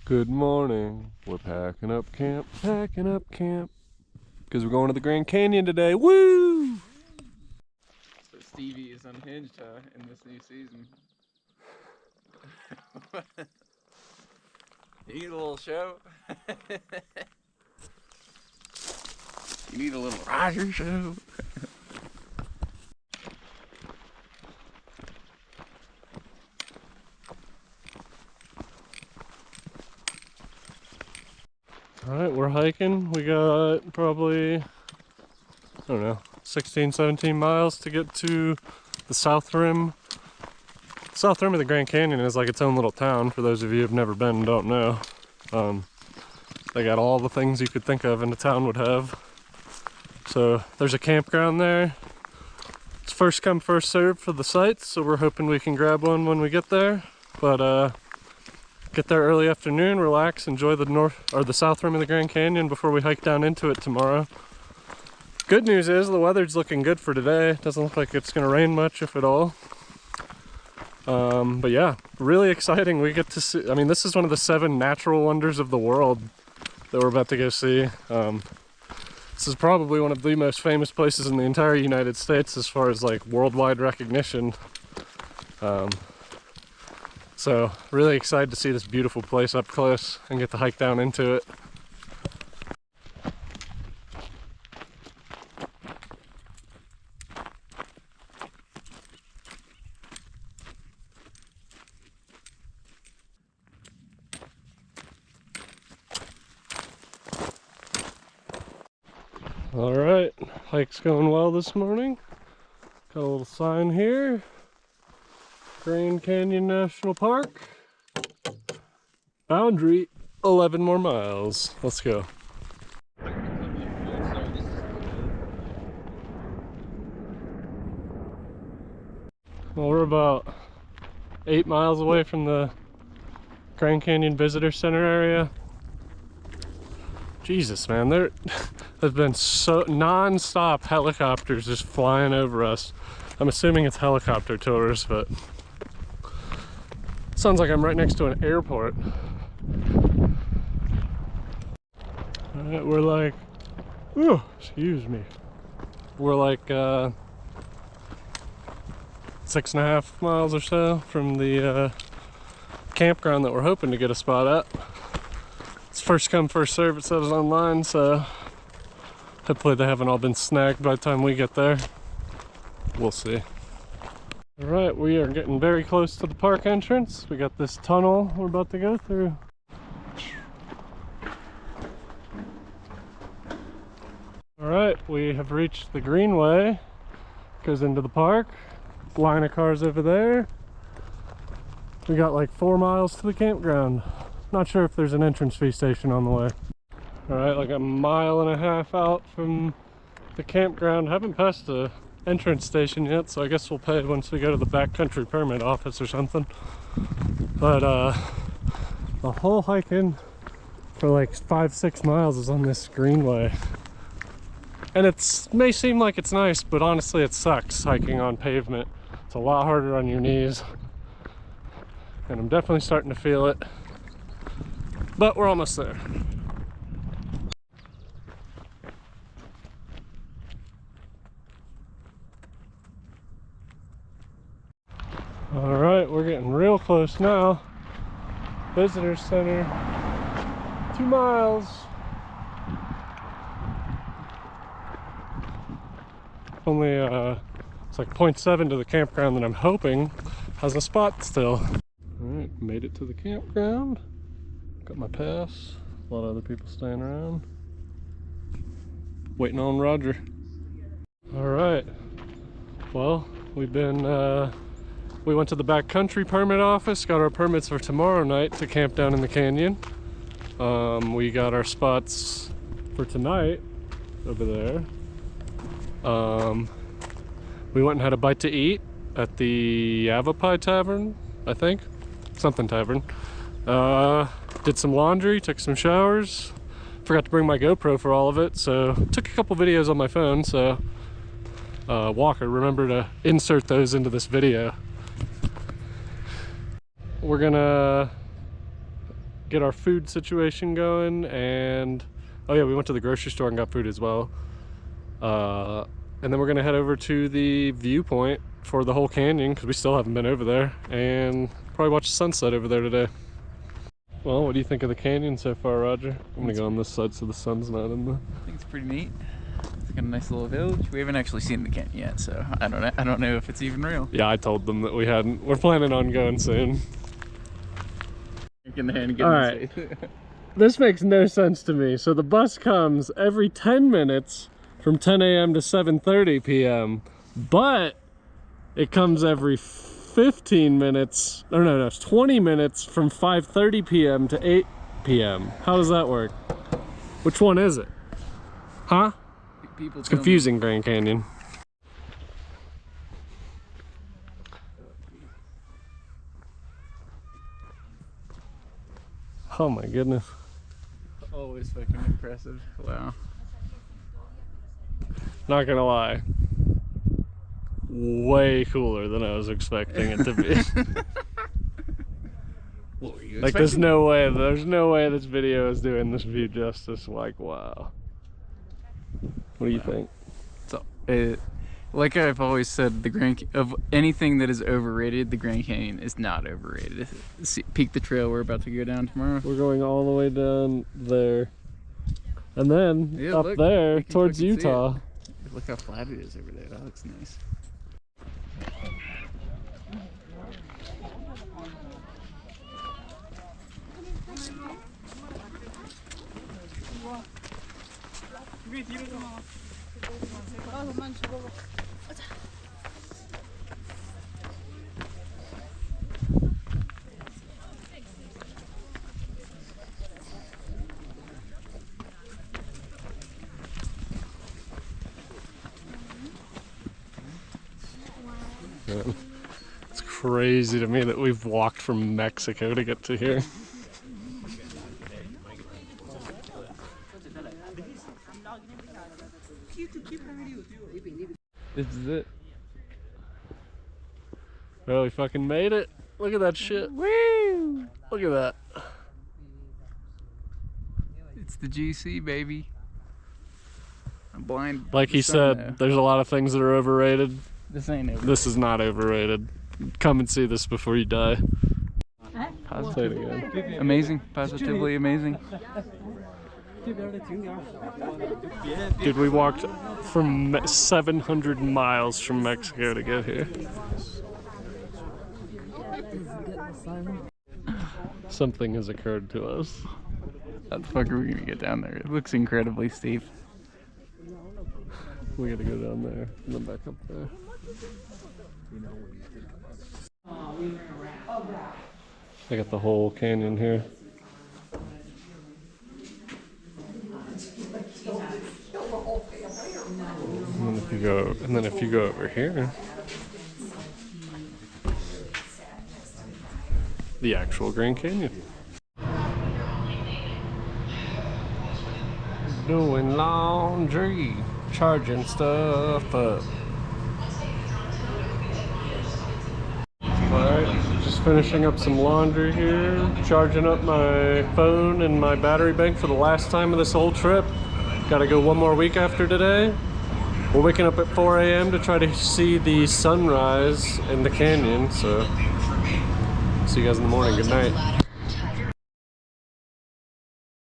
Good morning. We're packing up camp, because we're going to the Grand Canyon today. Woo! So Stevie is unhinged in this new season. You need a little show? You need a little Roger show? Alright, we're hiking. We got probably, I don't know, 16, 17 miles to get to the south rim. The south rim of the Grand Canyon is like its own little town, for those of you who've never been and don't know. They got all the things you could think of in a town would have. So there's a campground there. It's first come, first served for the sites, so we're hoping we can grab one when we get there. But get there early afternoon, relax, enjoy the south rim of the Grand Canyon before we hike down into it tomorrow. Good news is the weather's looking good for today. It doesn't look like it's gonna rain much, if at all. But yeah, really exciting. We get to see, I mean, this is one of the 7 natural wonders of the world that we're about to go see. This is probably one of the most famous places in the entire United States as far as like worldwide recognition. So really excited to see this beautiful place up close and get to hike down into it. All right, hike's going well this morning. Got a little sign here. Grand Canyon National Park. Boundary, 11 more miles. Let's go. Well, we're about 8 miles away from the Grand Canyon Visitor Center area. Jesus, man, there have been so non-stop helicopters just flying over us. I'm assuming it's helicopter tours, but sounds like I'm right next to an airport. All right, we're like, ooh, excuse me. We're like 6.5 miles or so from the campground that we're hoping to get a spot at. It's first come, first serve, it says online, so hopefully they haven't all been snagged by the time we get there. We'll see. All right, we are getting very close to the park entrance. We got this tunnel we're about to go through. All right, we have reached the greenway. Goes into the park. Line of cars over there. We got like 4 miles to the campground. Not sure if there's an entrance fee station on the way. All right, like 1.5 miles out from the campground. Haven't passed the entrance station yet, so I guess we'll pay once we go to the backcountry permit office or something. But the whole hike in for like 5-6 miles is on this greenway. And it may seem like it's nice, but honestly it sucks hiking on pavement. It's a lot harder on your knees. And I'm definitely starting to feel it. But we're almost there. All right, we're getting real close now. Visitor Center, 2 miles. Only it's like 0.7 to the campground that I'm hoping has a spot still. All right, made it to the campground. Got my pass. A lot of other people staying around. Waiting on Roger. All right. Well, we went to the backcountry permit office, got our permits for tomorrow night to camp down in the canyon. We got our spots for tonight over there. We went and had a bite to eat at the Yavapai Tavern, I think. Something tavern. Did some laundry, took some showers. Forgot to bring my GoPro for all of it, so took a couple videos on my phone, so Walker, remember to insert those into this video. We're gonna get our food situation going, and oh yeah, we went to the grocery store and got food as well. And then we're gonna head over to the viewpoint for the whole canyon because we still haven't been over there, and probably watch the sunset over there today. Well, what do you think of the canyon so far, Roger? I'm gonna go on this side so the sun's not in the... I think it's pretty neat. It's got a nice little village. We haven't actually seen the canyon yet, so I don't know if it's even real. Yeah, I told them that we hadn't. We're planning on going soon. All right. This makes no sense to me. So the bus comes every 10 minutes from 10 a.m. to 7:30 p.m. But it comes every 15 minutes, or no, it's 20 minutes from 5:30 p.m. to 8 p.m. How does that work? Which one is it? Huh? It's confusing, Grand Canyon. Oh my goodness. Always fucking impressive. Wow. Not gonna lie. Way cooler than I was expecting it to be. What were you Like there's no way this video is doing this view justice. Like, wow. What do you think? So, like I've always said, of anything that is overrated, the Grand Canyon is not overrated. See, peek the trail we're about to go down tomorrow. We're going all the way down there, and then Yeah, up look, there you can towards fucking see it. Utah. Look how flat it is over there. That looks nice. Man, it's crazy to me that we've walked from Mexico to get to here. This is it. Well, we fucking made it. Look at that shit. Woo! Look at that. It's the GC, baby. I'm blind. Like he said, there's a lot of things that are overrated. This ain't overrated. This is not overrated. Come and see this before you die. Say it again. Amazing. Positively amazing. Dude, we walked from 700 miles from Mexico to get here. Something has occurred to us. How the fuck are we gonna get down there? It looks incredibly steep. We gotta go down there and then back up there. I got the whole canyon here. And then if you go over here, the actual Grand Canyon. Doing laundry, charging stuff up. Alright, just finishing up some laundry here, charging up my phone and my battery bank for the last time of this whole trip. Gotta go one more week after today. We're waking up at 4 a.m. to try to see the sunrise in the canyon, so see you guys in the morning. Good night.